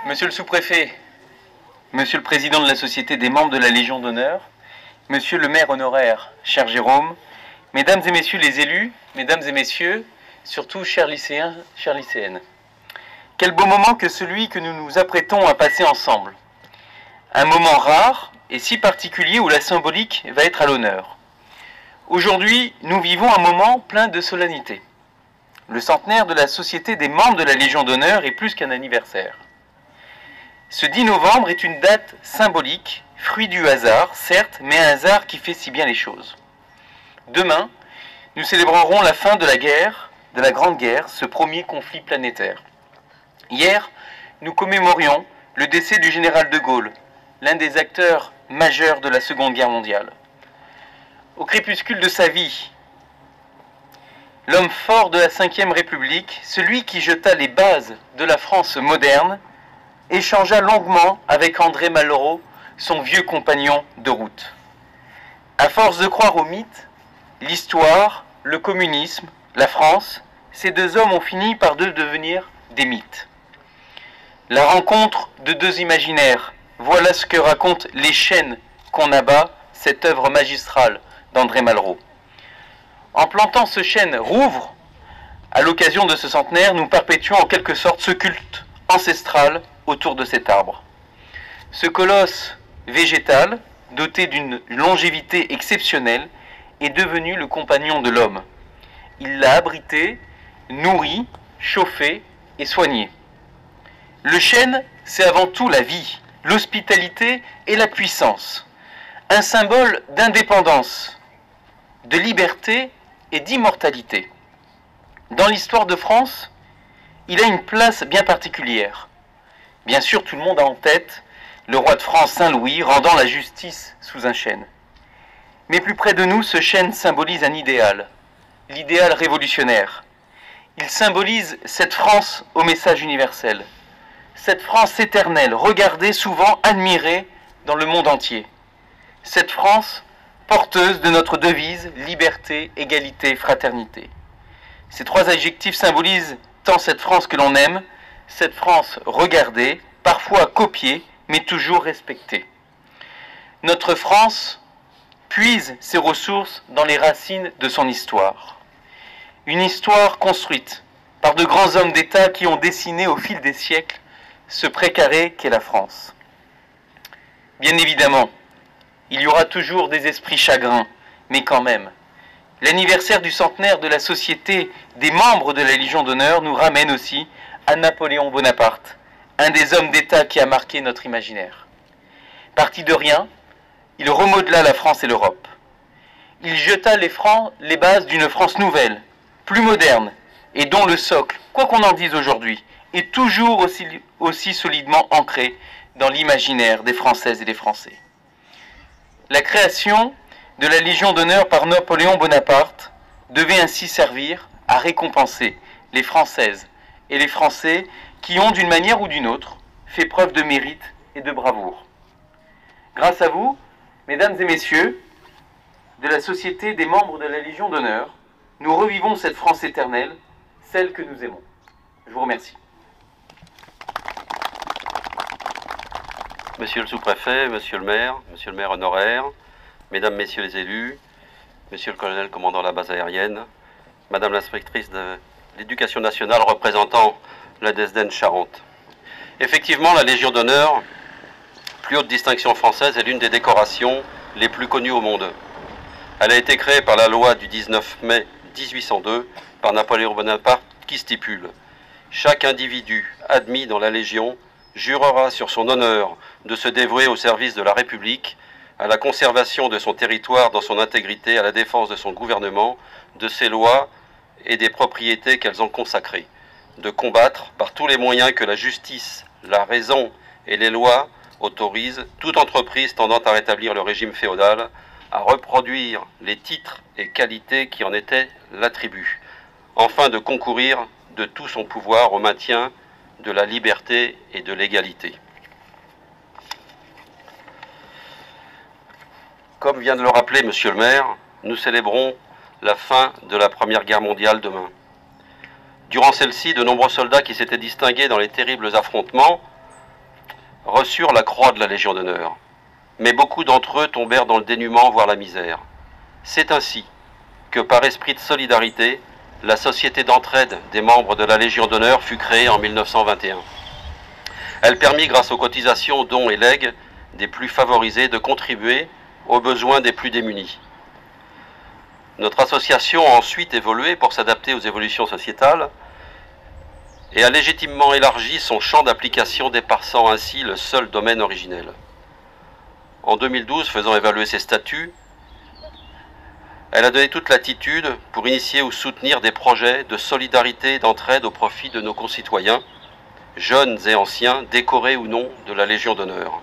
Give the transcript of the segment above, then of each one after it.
Monsieur le sous-préfet, monsieur le président de la Société des membres de la Légion d'honneur, monsieur le maire honoraire, cher Jérôme, mesdames et messieurs les élus, mesdames et messieurs, surtout chers lycéens, chères lycéennes. Quel beau moment que celui que nous nous apprêtons à passer ensemble. Un moment rare et si particulier où la symbolique va être à l'honneur. Aujourd'hui, nous vivons un moment plein de solennité. Le centenaire de la Société des membres de la Légion d'honneur est plus qu'un anniversaire. Ce 10 novembre est une date symbolique, fruit du hasard, certes, mais un hasard qui fait si bien les choses. Demain, nous célébrerons la fin de la guerre, de la Grande Guerre, ce premier conflit planétaire. Hier, nous commémorions le décès du général de Gaulle, l'un des acteurs majeurs de la Seconde Guerre mondiale. Au crépuscule de sa vie, l'homme fort de la Ve République, celui qui jeta les bases de la France moderne, échangea longuement avec André Malraux, son vieux compagnon de route. À force de croire aux mythes, l'histoire, le communisme, la France, ces deux hommes ont fini par devenir des mythes. La rencontre de deux imaginaires, voilà ce que racontent Les Chênes qu'on abat, cette œuvre magistrale d'André Malraux. En plantant ce chêne rouvre, à l'occasion de ce centenaire, nous perpétuons en quelque sorte ce culte ancestral autour de cet arbre. Ce colosse végétal, doté d'une longévité exceptionnelle, est devenu le compagnon de l'homme. Il l'a abrité, nourri, chauffé et soigné. Le chêne, c'est avant tout la vie, l'hospitalité et la puissance. Un symbole d'indépendance, de liberté et d'immortalité. Dans l'histoire de France, il a une place bien particulière. Bien sûr, tout le monde a en tête le roi de France Saint-Louis rendant la justice sous un chêne. Mais plus près de nous, ce chêne symbolise un idéal, l'idéal révolutionnaire. Il symbolise cette France au message universel, cette France éternelle, regardée, souvent admirée dans le monde entier. Cette France porteuse de notre devise liberté, égalité, fraternité. Ces trois adjectifs symbolisent tant cette France que l'on aime, cette France regardée, parfois copiée, mais toujours respectée. Notre France puise ses ressources dans les racines de son histoire. Une histoire construite par de grands hommes d'État qui ont dessiné au fil des siècles ce précaré qu'est la France. Bien évidemment, il y aura toujours des esprits chagrins, mais quand même, l'anniversaire du centenaire de la Société des membres de la Légion d'honneur nous ramène aussi à Napoléon Bonaparte, un des hommes d'État qui a marqué notre imaginaire. Parti de rien, il remodela la France et l'Europe. Il jeta les bases d'une France nouvelle, plus moderne, et dont le socle, quoi qu'on en dise aujourd'hui, est toujours aussi solidement ancré dans l'imaginaire des Françaises et des Français. La création de la Légion d'honneur par Napoléon Bonaparte devait ainsi servir à récompenser les Françaises et les Français qui ont, d'une manière ou d'une autre, fait preuve de mérite et de bravoure. Grâce à vous, mesdames et messieurs, de la Société des membres de la Légion d'honneur, nous revivons cette France éternelle, celle que nous aimons. Je vous remercie. Monsieur le sous-préfet, monsieur le maire honoraire, mesdames, messieurs les élus, monsieur le colonel commandant la base aérienne, madame l'inspectrice de l'éducation nationale représentant la DSDN Charente. Effectivement, la Légion d'honneur, plus haute distinction française, est l'une des décorations les plus connues au monde. Elle a été créée par la loi du 19 mai 1802 par Napoléon Bonaparte qui stipule « Chaque individu admis dans la Légion jurera sur son honneur de se dévouer au service de la République, à la conservation de son territoire dans son intégrité, à la défense de son gouvernement, de ses lois et des propriétés qu'elles ont consacrées, de combattre par tous les moyens que la justice, la raison et les lois autorisent toute entreprise tendant à rétablir le régime féodal, à reproduire les titres et qualités qui en étaient l'attribut, enfin de concourir de tout son pouvoir au maintien de la liberté et de l'égalité. » Comme vient de le rappeler monsieur le maire, nous célébrons la fin de la Première Guerre mondiale demain. Durant celle-ci, de nombreux soldats qui s'étaient distingués dans les terribles affrontements reçurent la croix de la Légion d'honneur. Mais beaucoup d'entre eux tombèrent dans le dénuement, voire la misère. C'est ainsi que, par esprit de solidarité, la Société d'entraide des membres de la Légion d'honneur fut créée en 1921. Elle permit, grâce aux cotisations, dons et legs des plus favorisés, de contribuer aux besoins des plus démunis. Notre association a ensuite évolué pour s'adapter aux évolutions sociétales et a légitimement élargi son champ d'application, dépassant ainsi le seul domaine originel. En 2012, faisant évaluer ses statuts, elle a donné toute latitude pour initier ou soutenir des projets de solidarité et d'entraide au profit de nos concitoyens, jeunes et anciens, décorés ou non de la Légion d'honneur.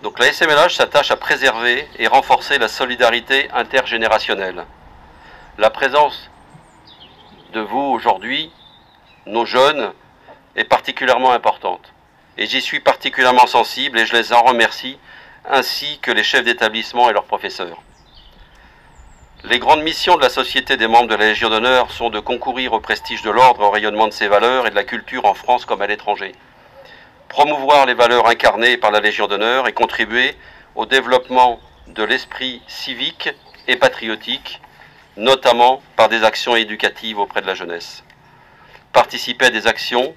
Donc la SMLH s'attache à préserver et renforcer la solidarité intergénérationnelle. La présence de vous aujourd'hui, nos jeunes, est particulièrement importante. Et j'y suis particulièrement sensible et je les en remercie, ainsi que les chefs d'établissement et leurs professeurs. Les grandes missions de la Société des membres de la Légion d'honneur sont de concourir au prestige de l'ordre, au rayonnement de ses valeurs et de la culture en France comme à l'étranger. Promouvoir les valeurs incarnées par la Légion d'honneur et contribuer au développement de l'esprit civique et patriotique, notamment par des actions éducatives auprès de la jeunesse. Participer à des actions,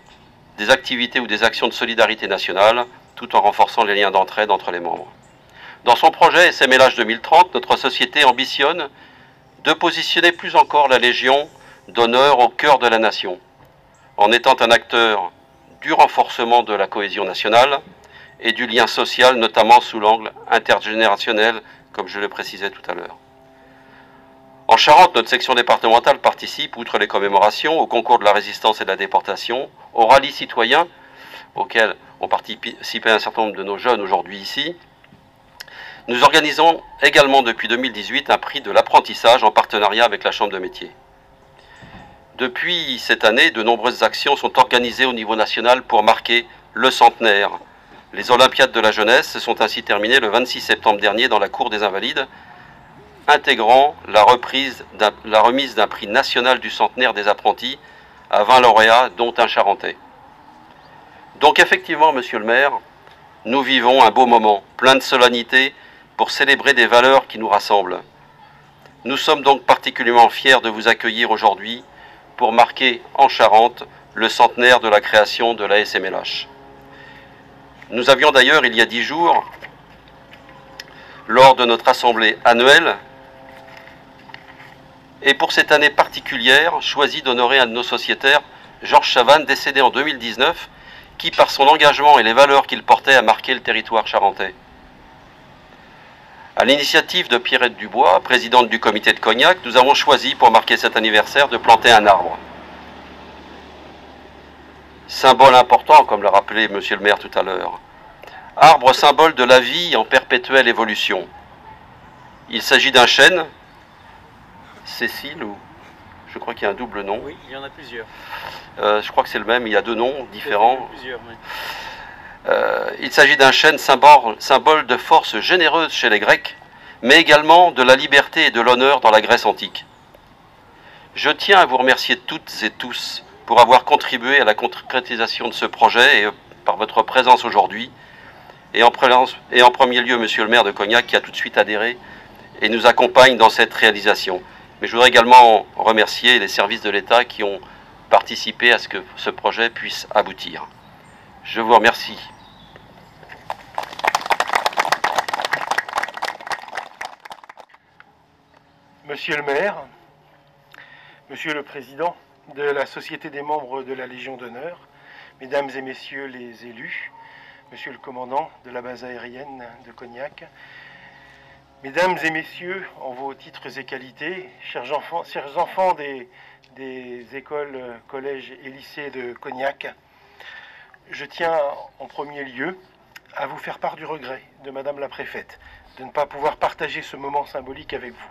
des activités ou des actions de solidarité nationale, tout en renforçant les liens d'entraide entre les membres. Dans son projet SMLH 2030, notre société ambitionne de positionner plus encore la Légion d'honneur au cœur de la nation, en étant un acteur du renforcement de la cohésion nationale et du lien social, notamment sous l'angle intergénérationnel, comme je le précisais tout à l'heure. En Charente, notre section départementale participe, outre les commémorations, au concours de la résistance et de la déportation, au rallye citoyen, auquel ont participé un certain nombre de nos jeunes aujourd'hui ici. Nous organisons également depuis 2018 un prix de l'apprentissage en partenariat avec la Chambre de métier. Depuis cette année, de nombreuses actions sont organisées au niveau national pour marquer le centenaire. Les Olympiades de la jeunesse se sont ainsi terminées le 26 septembre dernier dans la Cour des Invalides, intégrant la remise d'un prix national du centenaire des apprentis à 20 lauréats, dont un Charentais. Donc effectivement, monsieur le maire, nous vivons un beau moment, plein de solennité, pour célébrer des valeurs qui nous rassemblent. Nous sommes donc particulièrement fiers de vous accueillir aujourd'hui pour marquer en Charente le centenaire de la création de la SMLH. Nous avions d'ailleurs, il y a 10 jours, lors de notre assemblée annuelle, et pour cette année particulière, choisi d'honorer un de nos sociétaires, Georges Chavannes, décédé en 2019, qui, par son engagement et les valeurs qu'il portait, a marqué le territoire charentais. À l'initiative de Pierrette Dubois, présidente du comité de Cognac, nous avons choisi, pour marquer cet anniversaire, de planter un arbre. Symbole important, comme l'a rappelé monsieur le maire tout à l'heure. Arbre symbole de la vie en perpétuelle évolution. Il s'agit d'un chêne, Cécile, ou je crois qu'il y a un double nom. Oui, il y en a plusieurs. Je crois que c'est le même, il y a 2 noms différents. Plusieurs, oui. Il s'agit d'un chêne symbole de force généreuse chez les Grecs, mais également de la liberté et de l'honneur dans la Grèce antique. Je tiens à vous remercier toutes et tous pour avoir contribué à la concrétisation de ce projet et par votre présence aujourd'hui. Et en premier lieu, monsieur le maire de Cognac, qui a tout de suite adhéré et nous accompagne dans cette réalisation. Mais je voudrais également remercier les services de l'État qui ont participé à ce que ce projet puisse aboutir. Je vous remercie. Monsieur le maire, monsieur le président de la Société des membres de la Légion d'honneur, mesdames et messieurs les élus, monsieur le commandant de la base aérienne de Cognac, mesdames et messieurs, en vos titres et qualités, chers enfants des écoles, collèges et lycées de Cognac, je tiens en premier lieu à vous faire part du regret de Madame la Préfète de ne pas pouvoir partager ce moment symbolique avec vous.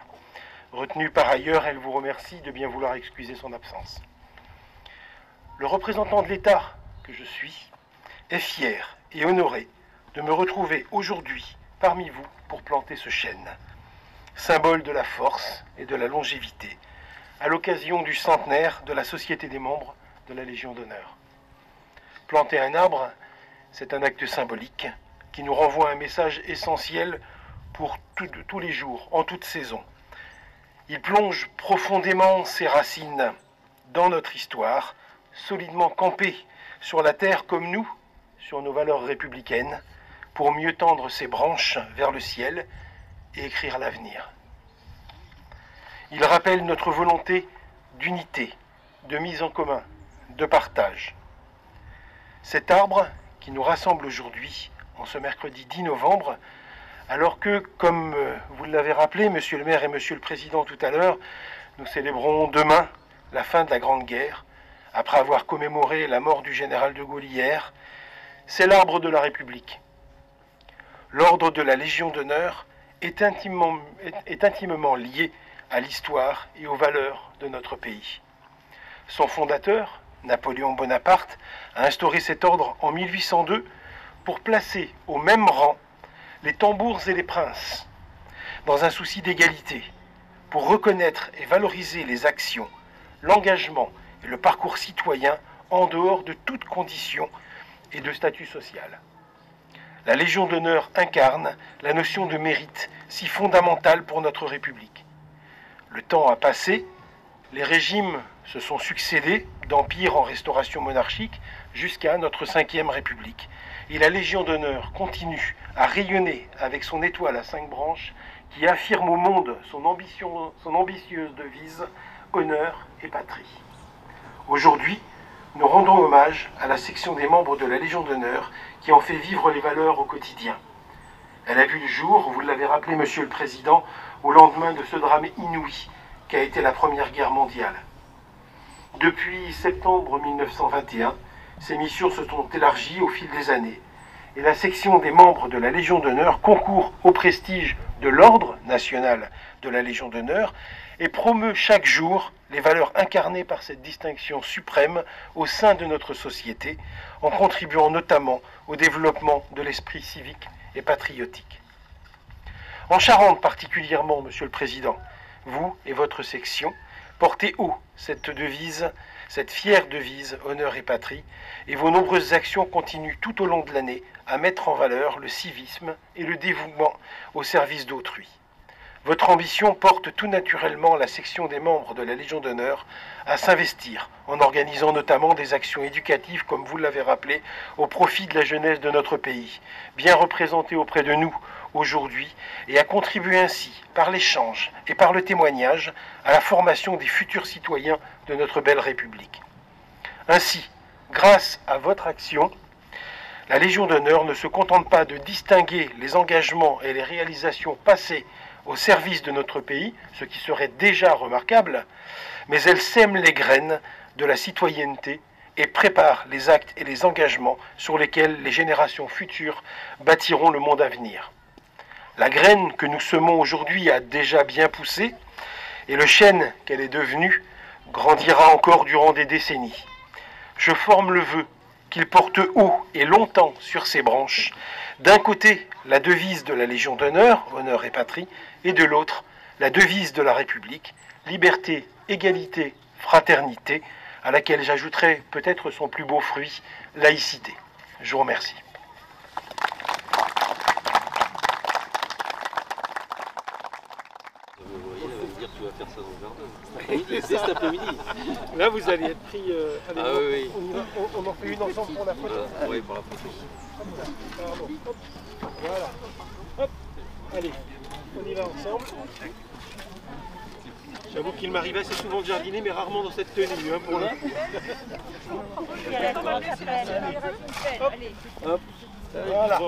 Retenue par ailleurs, elle vous remercie de bien vouloir excuser son absence. Le représentant de l'État que je suis est fier et honoré de me retrouver aujourd'hui parmi vous pour planter ce chêne, symbole de la force et de la longévité, à l'occasion du centenaire de la Société des membres de la Légion d'honneur. Planter un arbre, c'est un acte symbolique qui nous renvoie un message essentiel pour tous les jours, en toute saison. Il plonge profondément ses racines dans notre histoire, solidement campé sur la terre comme nous, sur nos valeurs républicaines, pour mieux tendre ses branches vers le ciel et écrire l'avenir. Il rappelle notre volonté d'unité, de mise en commun, de partage. Cet arbre qui nous rassemble aujourd'hui, en ce mercredi 10 novembre, alors que, comme vous l'avez rappelé, Monsieur le maire et Monsieur le Président tout à l'heure, nous célébrons demain la fin de la Grande Guerre, après avoir commémoré la mort du général de Gaulle hier. C'est l'arbre de la République. L'ordre de la Légion d'honneur est intimement lié à l'histoire et aux valeurs de notre pays. Son fondateur, Napoléon Bonaparte, a instauré cet ordre en 1802 pour placer au même rang les tambours et les princes, dans un souci d'égalité, pour reconnaître et valoriser les actions, l'engagement et le parcours citoyen en dehors de toute condition et de statut social. La Légion d'honneur incarne la notion de mérite si fondamentale pour notre République. Le temps a passé, les régimes se sont succédés d'empire en restauration monarchique jusqu'à notre 5e République. Et la Légion d'honneur continue à rayonner avec son étoile à 5 branches qui affirme au monde son ambitieuse devise « Honneur et patrie ». Aujourd'hui, nous rendons hommage à la section des membres de la Légion d'honneur qui en fait vivre les valeurs au quotidien. Elle a vu le jour, vous l'avez rappelé, Monsieur le Président, au lendemain de ce drame inouï qu'a été la Première Guerre mondiale. Depuis septembre 1921, ces missions se sont élargies au fil des années et la section des membres de la Légion d'honneur concourt au prestige de l'Ordre national de la Légion d'honneur et promeut chaque jour les valeurs incarnées par cette distinction suprême au sein de notre société, en contribuant notamment au développement de l'esprit civique et patriotique. En Charente particulièrement, Monsieur le Président, vous et votre section portez haut cette devise, cette fière devise « Honneur et patrie », et vos nombreuses actions continuent tout au long de l'année à mettre en valeur le civisme et le dévouement au service d'autrui. Votre ambition porte tout naturellement la section des membres de la Légion d'honneur à s'investir en organisant notamment des actions éducatives, comme vous l'avez rappelé, au profit de la jeunesse de notre pays, bien représentée auprès de nous aujourd'hui, et à contribuer ainsi, par l'échange et par le témoignage, à la formation des futurs citoyens de notre belle République. Ainsi, grâce à votre action, la Légion d'honneur ne se contente pas de distinguer les engagements et les réalisations passées au service de notre pays, ce qui serait déjà remarquable, mais elle sème les graines de la citoyenneté et prépare les actes et les engagements sur lesquels les générations futures bâtiront le monde à venir. La graine que nous semons aujourd'hui a déjà bien poussé, et le chêne qu'elle est devenue grandira encore durant des décennies. Je forme le vœu qu'il porte haut et longtemps sur ses branches, d'un côté la devise de la Légion d'honneur, honneur et patrie, et de l'autre la devise de la République, liberté, égalité, fraternité, à laquelle j'ajouterai peut-être son plus beau fruit, laïcité. Je vous remercie. Faire ça dans le jardin. C'est cet après-midi. Là, vous allez être pris. Allez, ah oui, oui. On en fait une ensemble pour la photo. Oui, pour la photo. Pardon. Hop. Voilà. Hop. Allez, on y va ensemble. J'avoue qu'il m'arrive assez souvent de jardiner, mais rarement dans cette tenue. Hein, pour le... Hop. Hop. Voilà.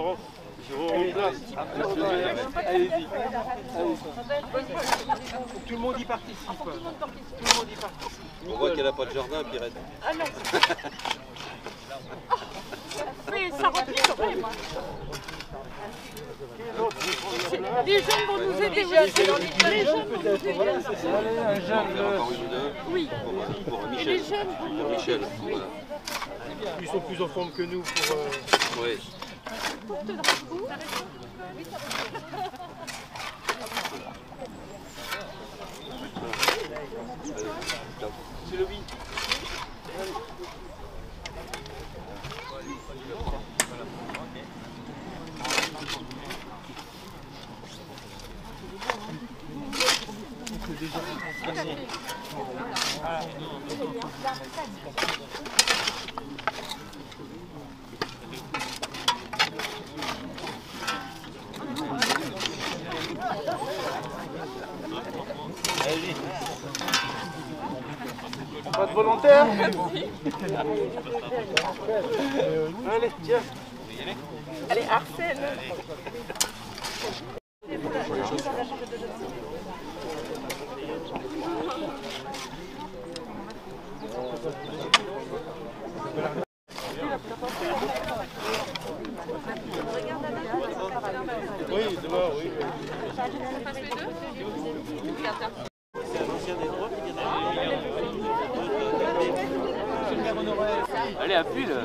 Allez-y. Tout le monde y participe. On voit qu'elle n'a pas de jardin, Pierrette. Ah non. Mais ça replie quand même. Les jeunes vont nous aider. Les jeunes peut-être. Voilà, c'est ça. Un jeune. Oui. Pour Michel. Et les jeunes pour Michel. Voilà. Ils sont plus en forme que nous pour. Oui. C'est le oui. Pas de volontaire? Allez, tiens. Allez, Arsène. Oui, demain, oui. Allez, appuie le.